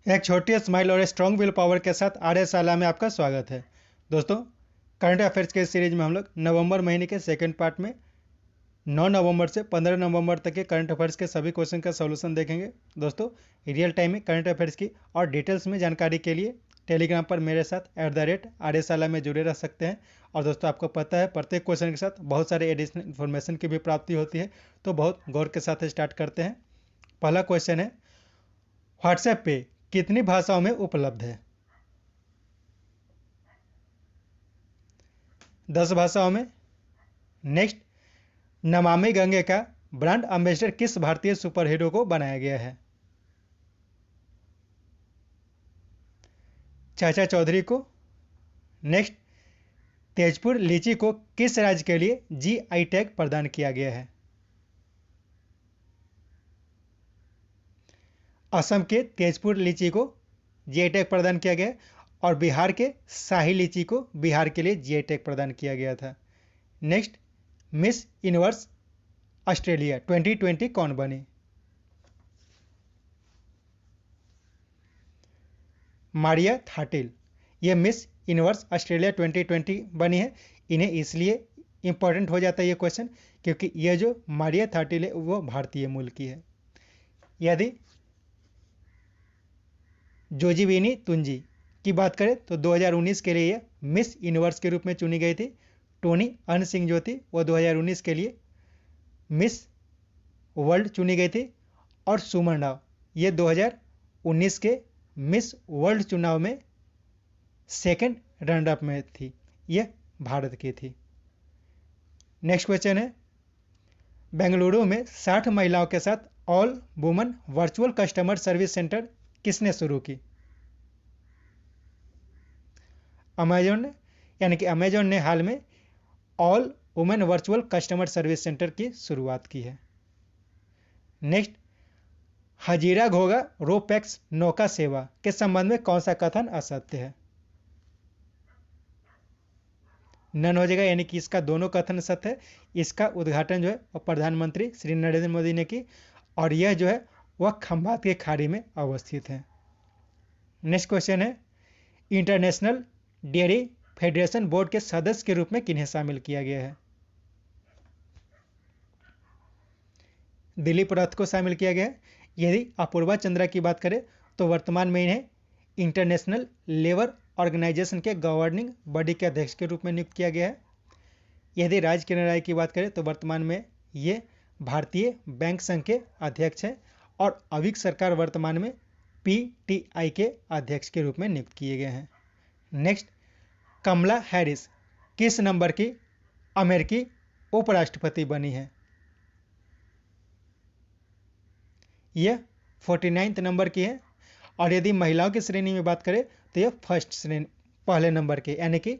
एक छोटी स्माइल और स्ट्रॉन्ग विल पावर के साथ आर्यशाला में आपका स्वागत है। दोस्तों, करंट अफेयर्स के सीरीज में हम लोग नवंबर महीने के सेकंड पार्ट में 9 नवंबर से 15 नवंबर तक के करंट अफेयर्स के सभी क्वेश्चन का सॉल्यूशन देखेंगे। दोस्तों, रियल टाइम में करंट अफेयर्स की और डिटेल्स में जानकारी के लिए टेलीग्राम पर मेरे साथ @आर्यशाला में जुड़े रह सकते हैं। और दोस्तों, आपको पता है प्रत्येक क्वेश्चन के साथ बहुत सारे एडिशनल इन्फॉर्मेशन की भी प्राप्ति होती है, तो बहुत गौर के साथ स्टार्ट करते हैं। पहला क्वेश्चन है, व्हाट्सएप पे कितनी भाषाओं में उपलब्ध है? 10 भाषाओं में। नेक्स्ट, नमामि गंगे का ब्रांड एम्बेसडर किस भारतीय सुपर हीरो को बनाया गया है? चाचा चौधरी को। नेक्स्ट, तेजपुर लीची को किस राज्य के लिए GI टैग प्रदान किया गया है? असम के तेजपुर लीची को GI टैग प्रदान किया गया और बिहार के शाही लीची को बिहार के लिए GI टैग प्रदान किया गया था। नेक्स्ट, मिस यूनिवर्स ऑस्ट्रेलिया 2020 कौन बनी? मारिया थाटिल। ये मिस यूनिवर्स ऑस्ट्रेलिया 2020 बनी है। इन्हें इसलिए इंपॉर्टेंट हो जाता है ये क्वेश्चन क्योंकि ये जो मारिया थाटिल है वो भारतीय मूल की है। यदि जोजीविनी तुंजी की बात करें तो 2019 के लिए मिस यूनिवर्स के रूप में चुनी गई थी। टोनी अन सिंह जो थी वो 2019 के लिए मिस वर्ल्ड चुनी गई थी। और सुमन राव ये 2019 के मिस वर्ल्ड चुनाव में सेकंड रनर अप में थी। यह भारत की थी। नेक्स्ट क्वेश्चन है, बेंगलुरु में 60 महिलाओं के साथ all woman virtual customer service centre किसने शुरू की? अमेजॉन ने, यानी कि अमेजॉन ने हाल में all women virtual customer service centre की शुरुआत की है। नेक्स्ट, हजीरा घोगा रोपैक्स नौका सेवा के संबंध में कौन सा कथन असत्य है? नन हो जाएगा, यानी कि इसका दोनों कथन सत्य है। इसका उद्घाटन जो है वो प्रधानमंत्री श्री नरेंद्र मोदी ने की और यह जो है वह खंभात के खाड़ी में अवस्थित है। नेक्स्ट क्वेश्चन है, इंटरनेशनल डेयरी फेडरेशन बोर्ड के सदस्य के रूप में किन्हें शामिल किया गया है? दिलीप रथ को शामिल किया गया है। यदि अपूर्वा चंद्रा की बात करें तो वर्तमान में इन्हें इंटरनेशनल लेबर ऑर्गेनाइजेशन के गवर्निंग बॉडी के अध्यक्ष के रूप में नियुक्त किया गया है। यदि राज किरण राय की बात करें तो वर्तमान में ये भारतीय बैंक संघ के अध्यक्ष हैं और अविक सरकार वर्तमान में PTI के अध्यक्ष के रूप में नियुक्त किए गए हैं। नेक्स्ट, कमला हैरिस किस नंबर की अमेरिकी उपराष्ट्रपति बनी है? यह 49 नंबर की है। और यदि महिलाओं की श्रेणी में बात करें तो यह फर्स्ट श्रेणी पहले नंबर के, यानी कि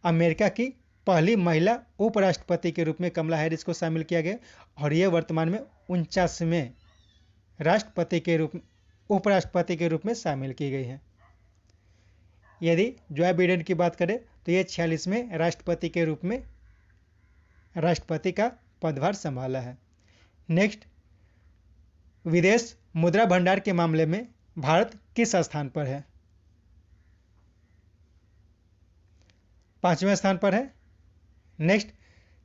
अमेरिका की पहली महिला उपराष्ट्रपति के रूप में कमला हैरिस को शामिल किया गया और यह वर्तमान में 49वें राष्ट्रपति के रूप में उपराष्ट्रपति के रूप में शामिल की गई है। यदि जो बाइडेन की बात करें तो यह 46वें राष्ट्रपति के रूप में राष्ट्रपति का पदभार संभाला है। नेक्स्ट, विदेश मुद्रा भंडार के मामले में भारत किस स्थान पर है? 5वें स्थान पर है। नेक्स्ट,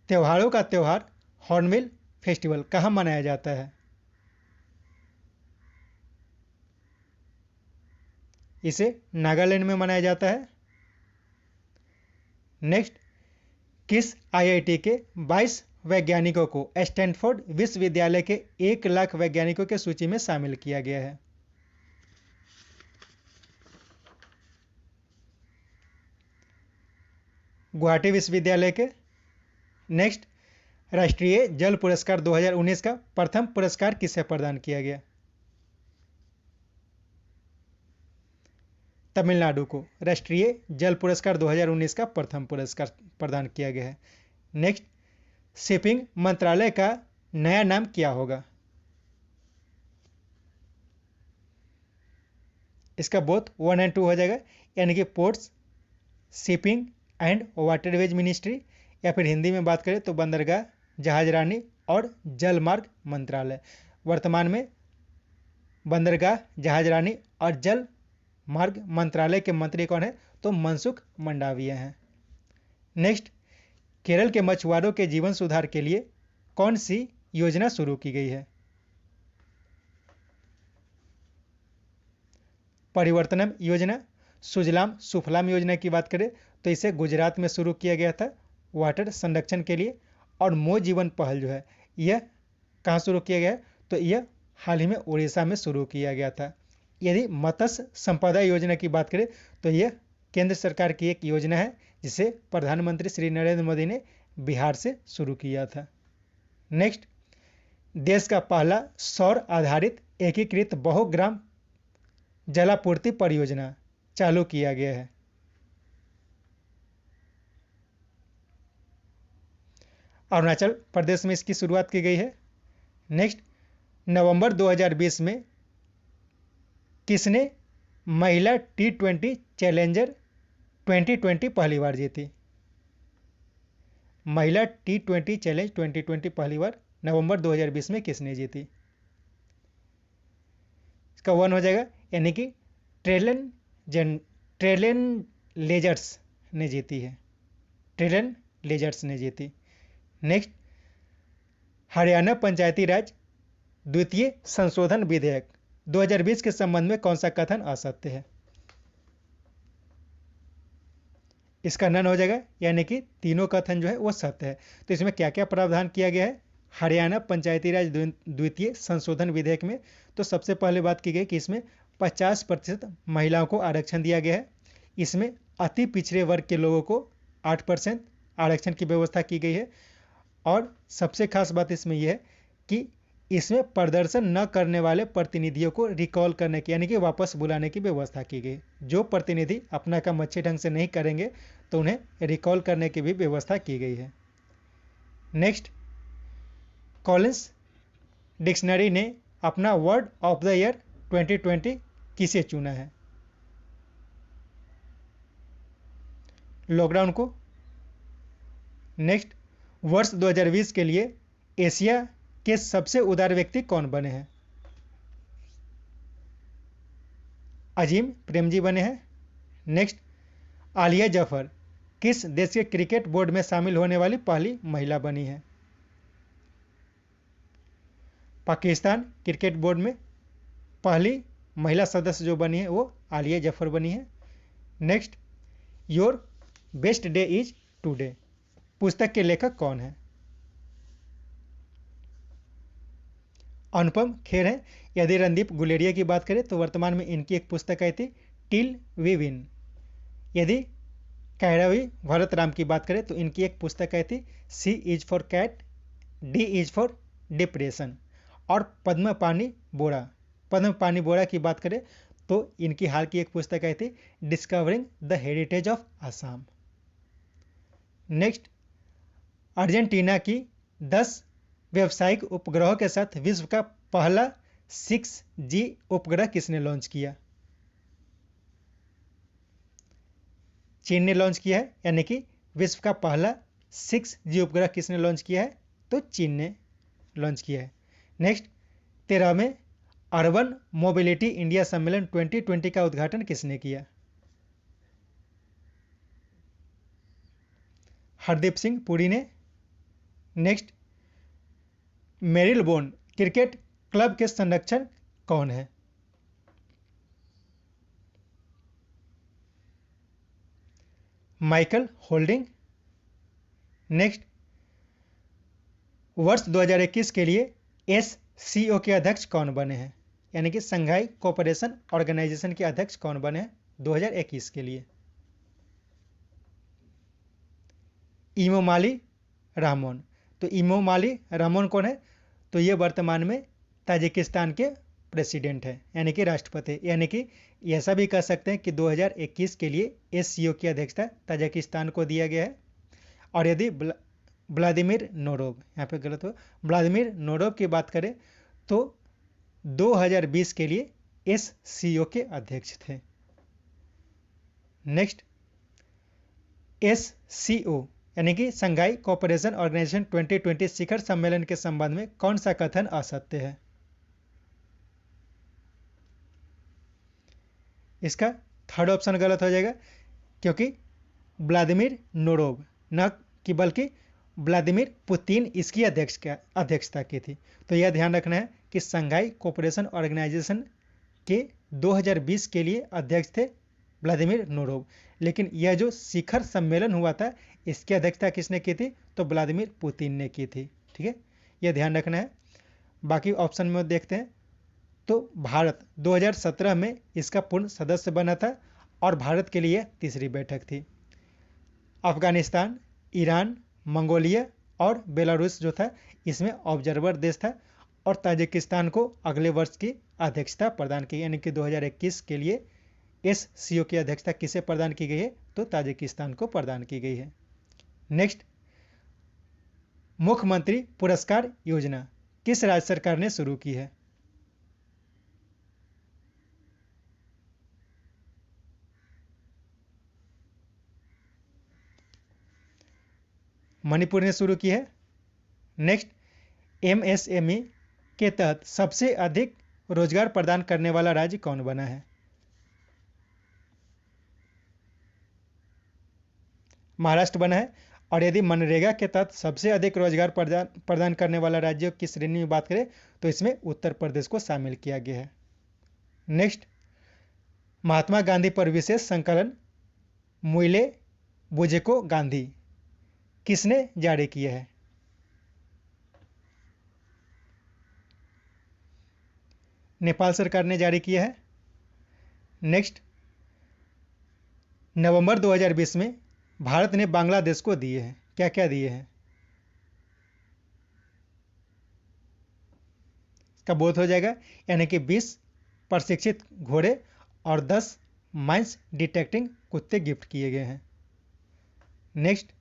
त्योहारों का त्योहार हॉर्नबिल फेस्टिवल कहाँ मनाया जाता है? इसे नागालैंड में मनाया जाता है। नेक्स्ट, किस IIT के 22 वैज्ञानिकों को स्टैनफोर्ड विश्वविद्यालय के 1 लाख वैज्ञानिकों की सूची में शामिल किया गया है? गुवाहाटी विश्वविद्यालय के। नेक्स्ट, राष्ट्रीय जल पुरस्कार 2019 का प्रथम पुरस्कार किसे प्रदान किया गया? तमिलनाडु को राष्ट्रीय जल पुरस्कार 2019 का प्रथम पुरस्कार प्रदान किया गया है। नेक्स्ट, शिपिंग मंत्रालय का नया नाम क्या होगा? इसका बोथ 1 और 2 हो जाएगा, यानी कि ports, shipping and waterways ministry, या फिर हिंदी में बात करें तो बंदरगाह, जहाजरानी और जलमार्ग मंत्रालय। वर्तमान में बंदरगाह, जहाजरानी और जल मार्ग मंत्रालय के मंत्री कौन है? तो मनसुख मंडाविया हैं। नेक्स्ट, केरल के मछुआरों के जीवन सुधार के लिए कौन सी योजना शुरू की गई है? परिवर्तनम योजना। सुजलाम सुफलाम योजना की बात करें तो इसे गुजरात में शुरू किया गया था वाटर संरक्षण के लिए। और मो जीवन पहल जो है यह कहाँ शुरू किया गया है? तो यह हाल ही में उड़ीसा में शुरू किया गया था। यदि मत्स्य संपदा योजना की बात करें तो यह केंद्र सरकार की एक योजना है जिसे प्रधानमंत्री श्री नरेंद्र मोदी ने बिहार से शुरू किया था। नेक्स्ट, देश का पहला सौर आधारित एकीकृत बहुग्राम जलापूर्ति परियोजना चालू किया गया है। अरुणाचल प्रदेश में इसकी शुरुआत की गई है। नेक्स्ट, नवंबर 2020 में किसने महिला T20 चैलेंजर 2020 पहली बार जीती? महिला T20 चैलेंज 2020 पहली बार नवंबर 2020 में किसने जीती? इसका 1 हो जाएगा, यानी कि ट्रेलन लेजर्स ने जीती है। ट्रेलन लेजर्स ने जीती। नेक्स्ट, हरियाणा पंचायती राज द्वितीय संशोधन विधेयक 2020 के संबंध में कौन सा कथन असत्य है? इसका नन हो जाएगा, यानी कि तीनों कथन जो है वो सत्य है। तो इसमें क्या क्या प्रावधान किया गया है हरियाणा पंचायती राज द्वितीय संशोधन विधेयक में? तो सबसे पहले बात की गई कि इसमें 50% महिलाओं को आरक्षण दिया गया है। इसमें अति पिछड़े वर्ग के लोगों को 8% आरक्षण की व्यवस्था की गई है। और सबसे खास बात इसमें यह है कि इसमें प्रदर्शन न करने वाले प्रतिनिधियों को रिकॉल करने की, यानी कि वापस बुलाने की व्यवस्था की गई। जो प्रतिनिधि अपना काम अच्छे ढंग से नहीं करेंगे तो उन्हें रिकॉल करने की भी व्यवस्था की गई है। नेक्स्ट, कॉलिंस डिक्शनरी ने अपना वर्ड ऑफ द ईयर 2020 किसे चुना है? लॉकडाउन को। नेक्स्ट, वर्ष 2020 के लिए एशिया के सबसे उदार व्यक्ति कौन बने हैं? अजीम प्रेमजी बने हैं। नेक्स्ट, आलिया जफर किस देश के क्रिकेट बोर्ड में शामिल होने वाली पहली महिला बनी है? पाकिस्तान क्रिकेट बोर्ड में पहली महिला सदस्य जो बनी है वो आलिया जफर बनी है। Next, your best day is today पुस्तक के लेखक कौन है? अनुपम खेर है। यदि रणदीप गुलेरिया की बात करें तो वर्तमान में इनकी एक पुस्तक आई थी टिल वी विन। यदि कैरावी भरत राम की बात करें तो इनकी एक पुस्तक आई थी C is for cat, D is for depression. और पद्मपानी बोरा की बात करें तो इनकी हाल की एक पुस्तक आई थी discovering the heritage of Assam. Next, Argentina की 10 व्यावसायिक उपग्रहों के साथ विश्व का पहला 6G उपग्रह किसने लॉन्च किया? चीन ने लॉन्च किया है, यानी कि विश्व का पहला 6G उपग्रह किसने लॉन्च किया है? तो चीन ने लॉन्च किया है। नेक्स्ट, 13वें अर्बन मोबिलिटी इंडिया सम्मेलन 2020 का उद्घाटन किसने किया? हरदीप सिंह पुरी ने। नेक्स्ट, मेरिलबोर्न क्रिकेट क्लब के संरक्षक कौन है? Michael holding. नेक्स्ट, वर्ष 2021 के लिए SCO के अध्यक्ष कौन बने हैं? यानी कि संघाई कोऑपरेशन ऑर्गेनाइजेशन के अध्यक्ष कौन बने हैं 2021 के लिए? Emomali Rahmon. तो इमोमाली रहमोन कौन है? तो ये वर्तमान में ताजिकिस्तान के प्रेसिडेंट है, यानी कि राष्ट्रपति। यानी कि ऐसा भी कह सकते हैं कि 2021 के लिए SCO की अध्यक्षता ताजिकिस्तान को दिया गया है। और यदि व्लादिमीर नोरोव, यहाँ पे गलत हो, व्लादिमीर नोरोव की बात करें तो 2020 के लिए SCO के अध्यक्ष थे। नेक्स्ट, SCO यानी कि संघाई कोऑपरेशन ऑर्गेनाइजेशन 2020 शिखर सम्मेलन के संबंध में कौन सा कथन असत्य है? इसका थर्ड ऑप्शन गलत हो जाएगा, क्योंकि व्लादिमीर नोरोव न कि बल्कि व्लादिमीर पुतिन इसकी अध्यक्षता की थी। तो यह ध्यान रखना है कि संघाई कोऑपरेशन ऑर्गेनाइजेशन के 2020 के लिए अध्यक्ष थे व्लादिमीर नोरोव, लेकिन यह जो शिखर सम्मेलन हुआ था इसकी अध्यक्षता किसने की थी? तो व्लादिमीर पुतिन ने की थी। ठीक है, यह ध्यान रखना है। बाकी ऑप्शन में देखते हैं। तो भारत 2017 में इसका पूर्ण सदस्य बना था और भारत के लिए तीसरी बैठक थी। अफगानिस्तान, ईरान, मंगोलिया और बेलारूस जो था इसमें ऑब्जर्वर देश था, और ताजिकिस्तान को अगले वर्ष की अध्यक्षता प्रदान की, यानी कि 2021 के लिए SCO की अध्यक्षता किसे प्रदान की गई है? तो ताजिकिस्तान को प्रदान की गई है। नेक्स्ट, मुख्यमंत्री पुरस्कार योजना किस राज्य सरकार ने शुरू की है? मणिपुर ने शुरू की है। नेक्स्ट, MSME के तहत सबसे अधिक रोजगार प्रदान करने वाला राज्य कौन बना है? महाराष्ट्र बना है। और यदि मनरेगा के तहत सबसे अधिक रोजगार प्रदान करने वाला राज्यों की श्रेणी में बात करें तो इसमें उत्तर प्रदेश को शामिल किया गया है। नेक्स्ट, महात्मा गांधी पर विशेष संकलन मुइले बुजेको गांधी किसने जारी किया है? नेपाल सरकार ने जारी किया है। नेक्स्ट, नवंबर 2020 में भारत ने बांग्लादेश को दिए हैं, क्या क्या दिए हैं? इसका बोध हो जाएगा, यानी कि 20 प्रशिक्षित घोड़े और 10 माइंस डिटेक्टिंग कुत्ते गिफ्ट किए गए हैं। Next,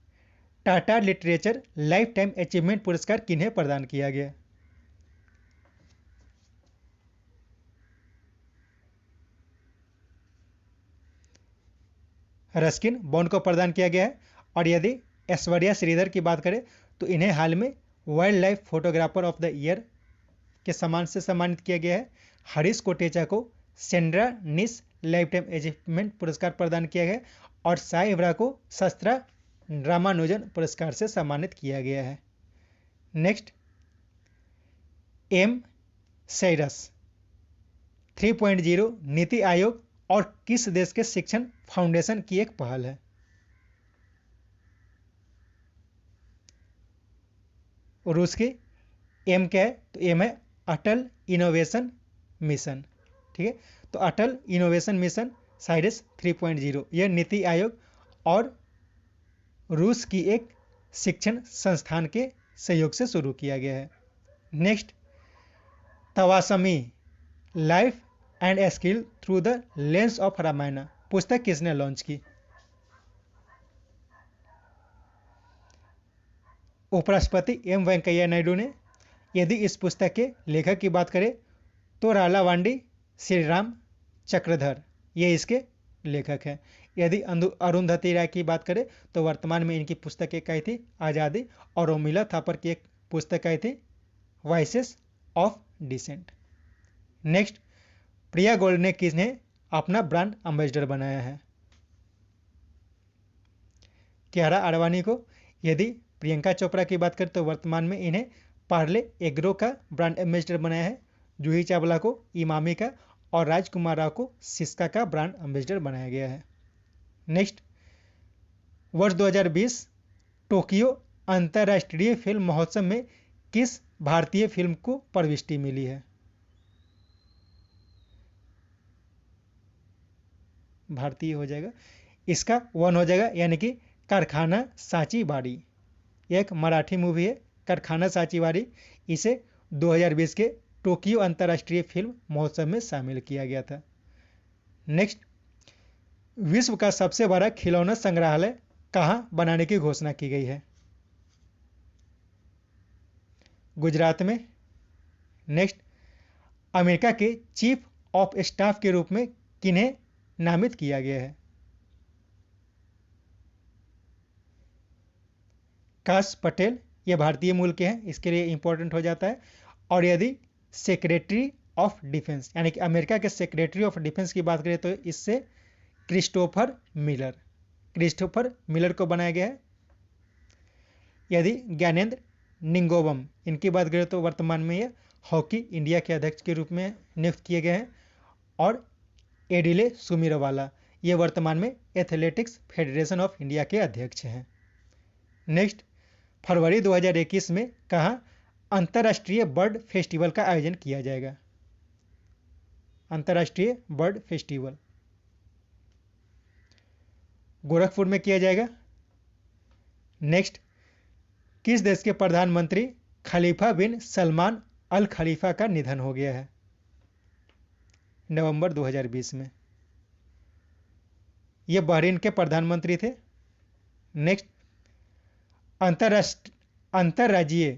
Tata literature life time achievement पुरस्कार किन्हें प्रदान किया गया? रस्किन बॉन्ड को प्रदान किया गया है। और यदि ऐश्वर्या श्रीधर की बात करें तो इन्हें हाल में wild life photographer of the year के सम्मान से सम्मानित किया गया है। हरीश कोटेचा को सेंड्रा निस लाइफ टाइम अचीवमेंट पुरस्कार प्रदान किया गया और साई इब्रा को शस्त्रा रामानुजन पुरस्कार से सम्मानित किया गया है। नेक्स्ट, एम सैरस 3.0 नीति आयोग और किस देश के शिक्षण फाउंडेशन की एक पहल है? रूस की। एम क्या है? तो एम है अटल इनोवेशन मिशन। ठीक है, तो अटल इनोवेशन मिशन साइरस 3.0 यह नीति आयोग और रूस की एक शिक्षण संस्थान के सहयोग से शुरू किया गया है। नेक्स्ट, तवासमी life and skill through the lens of Ramayana पुस्तक किसने लॉन्च की? उपराष्ट्रपति एम वेंकैया नायडू ने। यदि इस पुस्तक के लेखक की बात करें तो रालावांडी श्रीराम चक्रधर ये इसके लेखक हैं। यदि अरुंधति राय की बात करें तो वर्तमान में इनकी पुस्तक एक आई थी आज़ादी, और ओमिला थापर की एक पुस्तक आई थी voices of dissent. Next, Priya गोल्ड ने किसने अपना ब्रांड एम्बेसडर बनाया है? कियारा आडवाणी को। यदि प्रियंका चोपड़ा की बात करें तो वर्तमान में इन्हें पार्ले एग्रो का ब्रांड एम्बेसडर बनाया है। जूही चावला को इमामी का और राजकुमार राव को सिस्का का ब्रांड एम्बेसडर बनाया गया है। नेक्स्ट, वर्ष 2020 टोक्यो अंतर्राष्ट्रीय फिल्म महोत्सव में किस भारतीय फिल्म को प्रविष्टि मिली है? भारतीय हो जाएगा, इसका वन हो जाएगा, यानी कि कारखाना सांची वारी। यह एक मराठी मूवी है कारखाना सांची वारी। इसे 2020 के टोक्यो अंतर्राष्ट्रीय फिल्म महोत्सव में शामिल किया गया था। नेक्स्ट, विश्व का सबसे बड़ा खिलौना संग्रहालय कहां बनाने की घोषणा की गई है? गुजरात में। नेक्स्ट, अमेरिका के चीफ ऑफ स्टाफ के रूप में किन्हें नामित किया गया है? काश पटेल, ये भारतीय मूल के हैं, इसके लिए इंपॉर्टेंट हो जाता है। और यदि सेक्रेटरी ऑफ डिफेंस, यानी कि अमेरिका के सेक्रेटरी ऑफ डिफेंस की बात करें तो इससे क्रिस्टोफर मिलर को बनाया गया है। यदि ज्ञानेंद्र निंगोवम इनकी बात करें तो वर्तमान में ये हॉकी इंडिया के अध्यक्ष के रूप में नियुक्त किए गए हैं। और एडिले सुमिरवाला ये वर्तमान में एथलेटिक्स फेडरेशन ऑफ इंडिया के अध्यक्ष हैं। नेक्स्ट, फरवरी 2021 में कहाँ अंतर्राष्ट्रीय बर्ड फेस्टिवल का आयोजन किया जाएगा? अंतर्राष्ट्रीय बर्ड फेस्टिवल गोरखपुर में किया जाएगा। नेक्स्ट, किस देश के प्रधानमंत्री खलीफा बिन सलमान अल खलीफा का निधन हो गया है? नवंबर 2020 में। ये बहरीन के प्रधानमंत्री थे। नेक्स्ट, अंतर्राज्यीय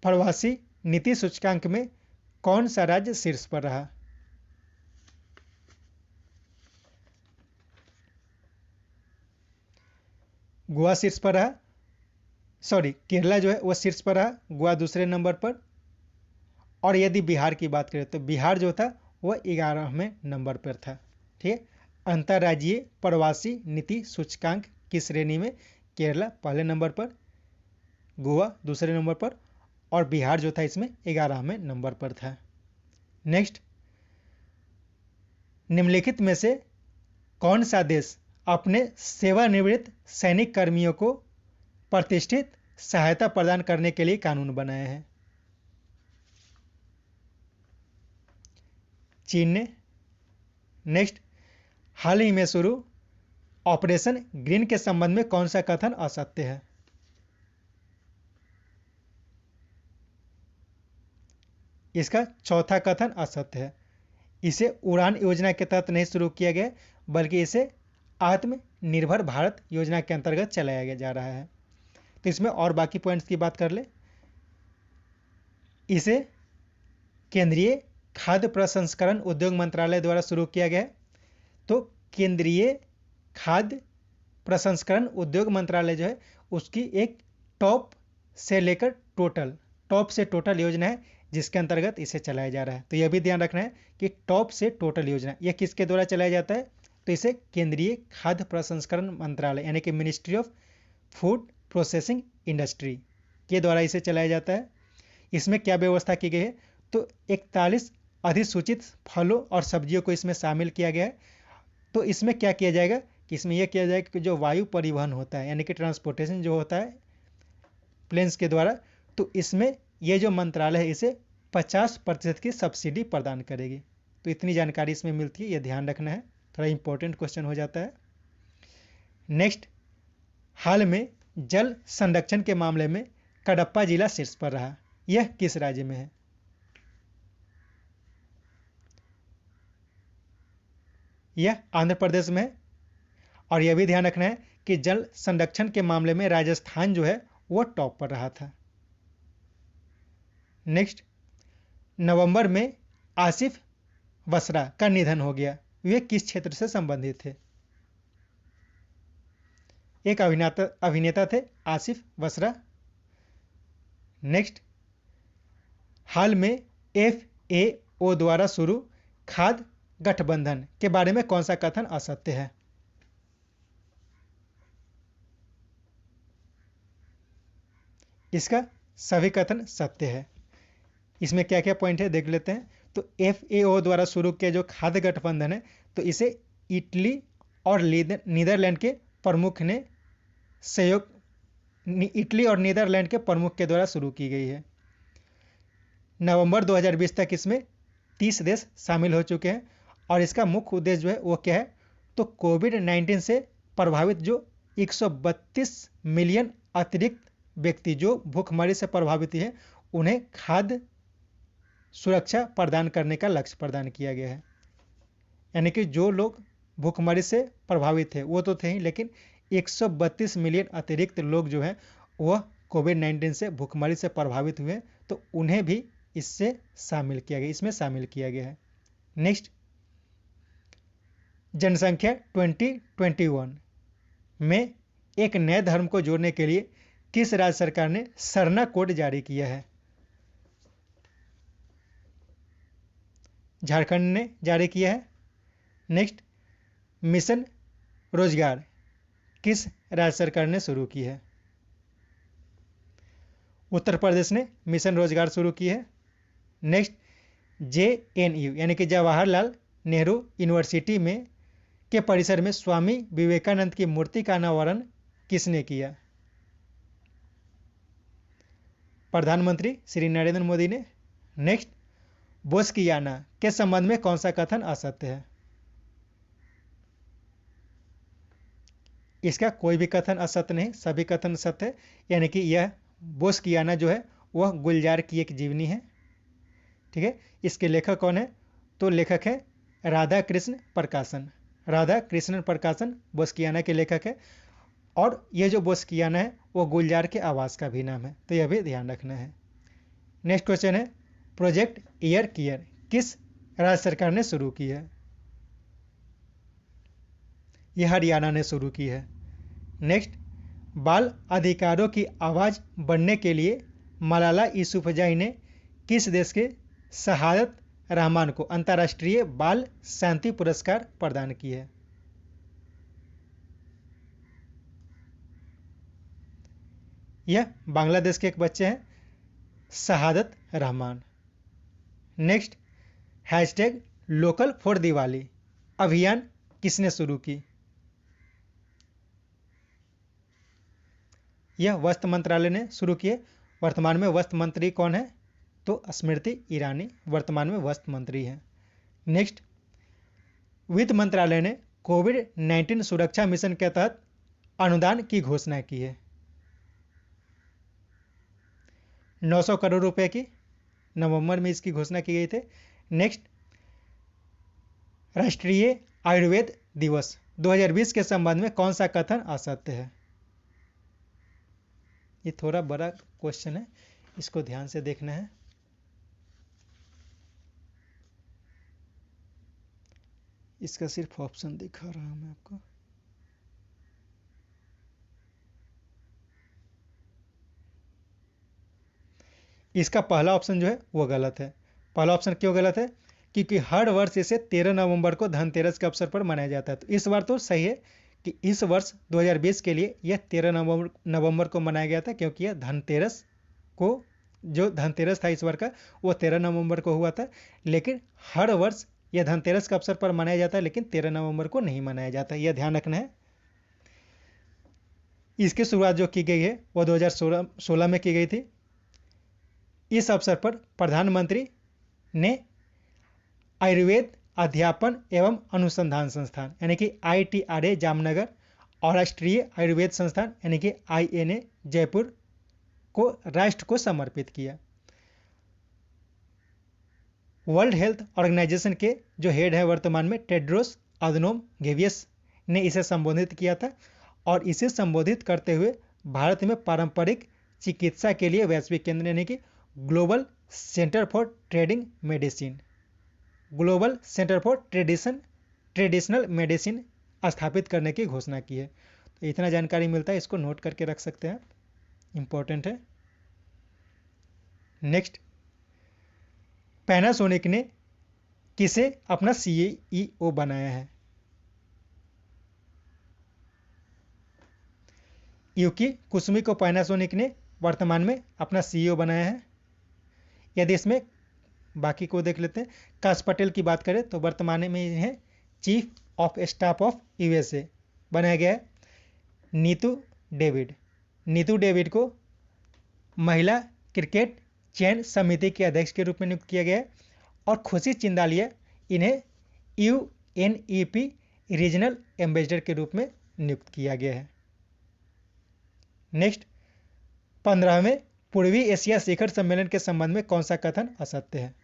प्रवासी नीति सूचकांक में कौन सा राज्य शीर्ष पर रहा? गोवा शीर्ष पर रहा। केरला जो है वो शीर्ष पर रहा, गोवा दूसरे नंबर पर। और यदि बिहार की बात करें तो बिहार जो था वह 11वें नंबर पर था। ठीक है, अंतर्राज्यीय प्रवासी नीति सूचकांक की श्रेणी में केरला पहले नंबर पर, गोवा दूसरे नंबर पर और बिहार जो था इसमें 11वें नंबर पर था। नेक्स्ट, निम्नलिखित में से कौन सा देश अपने सेवानिवृत्त सैनिक कर्मियों को प्रतिष्ठित सहायता प्रदान करने के लिए कानून बनाया है? चीन ने। नेक्स्ट, हाल ही में शुरू ऑपरेशन ग्रीन के संबंध में कौन सा कथन असत्य है? इसका चौथा कथन असत्य है। इसे उड़ान योजना के तहत नहीं शुरू किया गया, बल्कि इसे आत्मनिर्भर भारत योजना के अंतर्गत चलाया जा रहा है। तो इसमें और बाकी पॉइंट्स की बात कर ले। इसे केंद्रीय खाद्य प्रसंस्करण उद्योग मंत्रालय द्वारा शुरू किया गया है। तो केंद्रीय खाद्य प्रसंस्करण उद्योग मंत्रालय जो है उसकी एक टॉप से टोटल योजना है जिसके अंतर्गत इसे चलाया जा रहा है। तो यह भी ध्यान रखना है कि टॉप से टोटल योजना यह किसके द्वारा चलाया जाता है? तो इसे केंद्रीय खाद्य प्रसंस्करण मंत्रालय यानी कि ministry of food processing industry के द्वारा इसे चलाया जाता है। इसमें क्या व्यवस्था की गई है? तो 41 अधिसूचित फलों और सब्जियों को इसमें शामिल किया गया है। तो इसमें क्या किया जाएगा कि इसमें यह किया जाएगा कि जो वायु परिवहन होता है यानी कि ट्रांसपोर्टेशन जो होता है प्लेन्स के द्वारा, तो इसमें यह जो मंत्रालय है इसे 50% की सब्सिडी प्रदान करेगी। तो इतनी जानकारी इसमें मिलती है, यह ध्यान रखना है, थोड़ा इंपॉर्टेंट क्वेश्चन हो जाता है। नेक्स्ट, हाल में जल संरक्षण के मामले में कडप्पा जिला शीर्ष पर रहा, यह किस राज्य में है? यह आंध्र प्रदेश में है। और यह भी ध्यान रखना है कि जल संरक्षण के मामले में राजस्थान जो है वह टॉप पर रहा था। नेक्स्ट, नवंबर में आसिफ वसरा का निधन हो गया, वे किस क्षेत्र से संबंधित थे? एक अभिनेता थे आसिफ वसरा। नेक्स्ट, हाल में FAO द्वारा शुरू खाद्य गठबंधन के बारे में कौन सा कथन असत्य है? इसका सभी कथन सत्य है। इसमें क्या क्या पॉइंट है देख लेते हैं। तो FAO द्वारा शुरू किया जो खाद्य गठबंधन है, तो इसे इटली और नीदरलैंड के प्रमुख ने इटली और नीदरलैंड के प्रमुख के द्वारा शुरू की गई है। नवंबर 2020 तक इसमें 30 देश शामिल हो चुके हैं। और इसका मुख्य उद्देश्य जो है वो क्या है? तो कोविड-19 से प्रभावित जो 132 मिलियन अतिरिक्त व्यक्ति जो भूखमरी से प्रभावित हैं उन्हें खाद्य सुरक्षा प्रदान करने का लक्ष्य प्रदान किया गया है। यानी कि जो लोग भूखमरी से प्रभावित थे वो तो थे ही, लेकिन 132 मिलियन अतिरिक्त लोग जो हैं वह कोविड-19 से भूखमरी से प्रभावित हुए, तो उन्हें भी इसमें शामिल किया गया है। नेक्स्ट, जनसंख्या 2021 में एक नए धर्म को जोड़ने के लिए किस राज्य सरकार ने सरना कोड जारी किया है? झारखंड ने जारी किया है। नेक्स्ट, मिशन रोजगार किस राज्य सरकार ने शुरू की है? उत्तर प्रदेश ने मिशन रोजगार शुरू की है। नेक्स्ट, JNU यानी कि जवाहरलाल नेहरू यूनिवर्सिटी में के परिसर में स्वामी विवेकानंद की मूर्ति का अनावरण किसने किया? प्रधानमंत्री श्री नरेंद्र मोदी ने। नेक्स्ट, बोस्कियाना के संबंध में कौन सा कथन असत्य है? इसका कोई भी कथन असत्य नहीं, सभी कथन सत्य है। यानी कि यह बोस्कियाना जो है वह गुलजार की एक जीवनी है। ठीक है, इसके लेखक कौन है? तो लेखक है राधा कृष्ण प्रकाशन। राधा कृष्ण प्रकाशन बोस्कियाना के लेखक है। और ये जो बोस्कियाना है वो गुलजार के आवास का भी नाम है, तो यह भी ध्यान रखना है। नेक्स्ट क्वेश्चन है, प्रोजेक्ट ईयर केयर किस राज्य सरकार ने शुरू की है? यह हरियाणा ने शुरू की है। नेक्स्ट, बाल अधिकारों की आवाज बनने के लिए मलाला यूसुफजई ने किस देश के शहादत रहमान को अंतर्राष्ट्रीय बाल शांति पुरस्कार प्रदान की है? यह बांग्लादेश के एक बच्चे हैं, शहादत Rahman. Next, hashtag local for Diwali अभियान किसने शुरू की? यह वस्त्र मंत्रालय ने शुरू किए। वर्तमान में वस्त्र मंत्री कौन है? तो स्मृति ईरानी वर्तमान में वस्त्र मंत्री हैं। नेक्स्ट, वित्त मंत्रालय ने कोविड-19 सुरक्षा मिशन के तहत अनुदान की घोषणा की है। 900 करोड़ रुपए की नवंबर में इसकी घोषणा की गई थी। नेक्स्ट, राष्ट्रीय आयुर्वेद दिवस 2020 के संबंध में कौन सा कथन असत्य है? ये थोड़ा बड़ा क्वेश्चन है, इसको ध्यान से देखना है। इसका सिर्फ ऑप्शन दिखा रहा हूं मैं आपको। इसका पहला ऑप्शन जो है वो गलत है। पहला ऑप्शन क्यों गलत है? क्योंकि हर वर्ष इसे 13 नवंबर को धनतेरस के अवसर पर मनाया जाता है। तो इस बार तो सही है कि इस वर्ष 2020 के लिए यह 13 नवंबर को मनाया गया था, क्योंकि यह धनतेरस को, जो धनतेरस था इस बार का वो 13 नवंबर को हुआ था। लेकिन हर वर्ष यह धनतेरस के अवसर पर मनाया जाता है, लेकिन 13 नवंबर को नहीं मनाया जाता, यह ध्यान रखना है। इसकी शुरुआत जो की गई है वो 2016 में की गई थी। इस अवसर पर प्रधानमंत्री ने आयुर्वेद अध्यापन एवं अनुसंधान संस्थान यानी कि ITRA जामनगर और राष्ट्रीय आयुर्वेद संस्थान यानी कि INA जयपुर को राष्ट्र को समर्पित किया। वर्ल्ड हेल्थ ऑर्गेनाइजेशन के जो हेड है वर्तमान में टेड्रोस अधनोम घेब्रेयेसस ने इसे संबोधित किया था। और इसे संबोधित करते हुए भारत में पारंपरिक चिकित्सा के लिए वैश्विक केंद्र यानी कि global centre for trading medicine, global centre for traditional medicine स्थापित करने की घोषणा की है। तो इतना जानकारी मिलता है, इसको नोट करके रख सकते हैं, इंपॉर्टेंट है। नेक्स्ट, पैनासोनिक ने किसे अपना CEO बनाया है? यूकी कुसुमी को पैनासोनिक ने वर्तमान में अपना CEO बनाया है। यदि इसमें बाकी को देख लेते हैं, काश पटेल की बात करें तो वर्तमान में इन्हें chief of staff of USA बनाया गया है। नीतू डेविड को महिला क्रिकेट चयन समिति के अध्यक्ष के रूप में नियुक्त किया गया है। और खुशी चिंदालिया इन्हें UNEP रीजनल एम्बेसडर के रूप में नियुक्त किया गया है। नेक्स्ट, 15वें पूर्वी एशिया शिखर सम्मेलन के संबंध में कौन सा कथन असत्य है?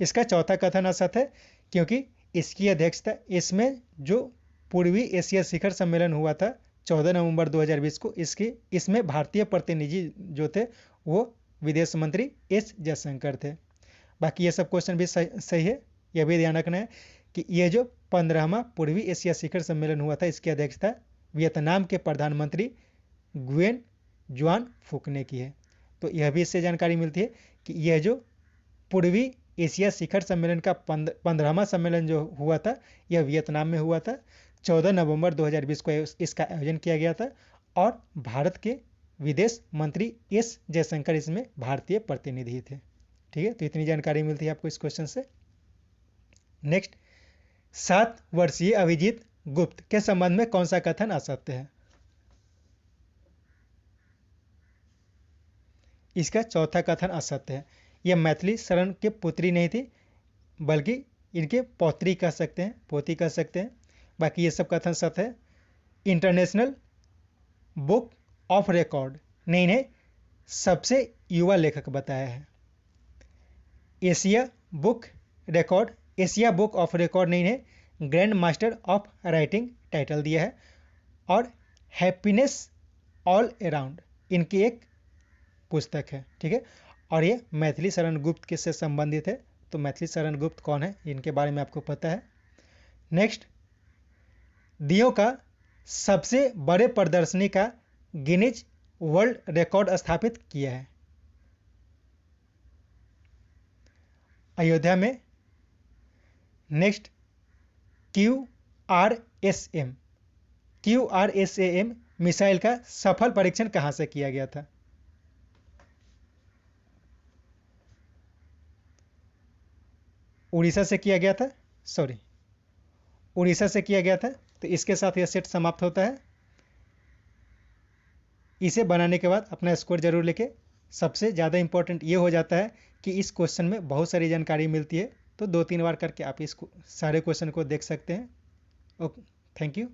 इसका चौथा कथन असत्य है, क्योंकि इसकी अध्यक्षता, इसमें जो पूर्वी एशिया शिखर सम्मेलन हुआ था 14 नवंबर 2020 को, इसमें भारतीय प्रतिनिधि जो थे वो विदेश मंत्री S जयशंकर थे। बाकी ये सब क्वेश्चन भी सही है। यह भी ध्यान रखना है कि यह जो 15वां पूर्वी एशिया शिखर सम्मेलन हुआ था इसकी अध्यक्षता वियतनाम के प्रधानमंत्री गुयेन जुआन फुक ने की है। तो यह भी इससे जानकारी मिलती है कि यह जो पूर्वी एशिया शिखर सम्मेलन का 15वां सम्मेलन जो हुआ था यह वियतनाम में हुआ था। 14 नवंबर 2020 को इसका आयोजन किया गया था और भारत के विदेश मंत्री एस जयशंकर इसमें भारतीय प्रतिनिधि थे। ठीक है, तो इतनी जानकारी मिलती है आपको इस क्वेश्चन से। नेक्स्ट, 7 वर्षीय अभिजीत गुप्त के संबंध में कौन सा कथन असत्य है? इसका चौथा कथन असत्य है। यह मैथिली शरण के पुत्री नहीं थी, बल्कि इनके पौत्री कह सकते हैं, पोती कह सकते हैं। बाकी ये सब कथन सत्य है। इंटरनेशनल बुक ऑफ रिकॉर्ड ने इन्हें सबसे युवा लेखक बताया है। एशिया बुक ऑफ रिकॉर्ड ने इन्हें grand master of writing title दिया है। और हैप्पीनेस ऑल अराउंड इनकी एक पुस्तक है। ठीक है, और ये मैथिली शरण गुप्त किससे संबंधित है? तो मैथिली शरण गुप्त कौन है, इनके बारे में आपको पता है। नेक्स्ट, दीयों का सबसे बड़े प्रदर्शनी का गिनीज वर्ल्ड रिकॉर्ड स्थापित किया है। अयोध्या में। नेक्स्ट, QRSAM मिसाइल का सफल परीक्षण कहां से किया गया था? उड़ीसा से किया गया था। उड़ीसा से किया गया था। तो इसके साथ यह सेट समाप्त होता है। इसे बनाने के बाद अपना स्कोर जरूर लिखे। सबसे ज़्यादा इंपॉर्टेंट ये हो जाता है कि इस क्वेश्चन में बहुत सारी जानकारी मिलती है, तो 2-3 बार करके आप इस सारे क्वेश्चन को देख सकते हैं। Okay, thank you.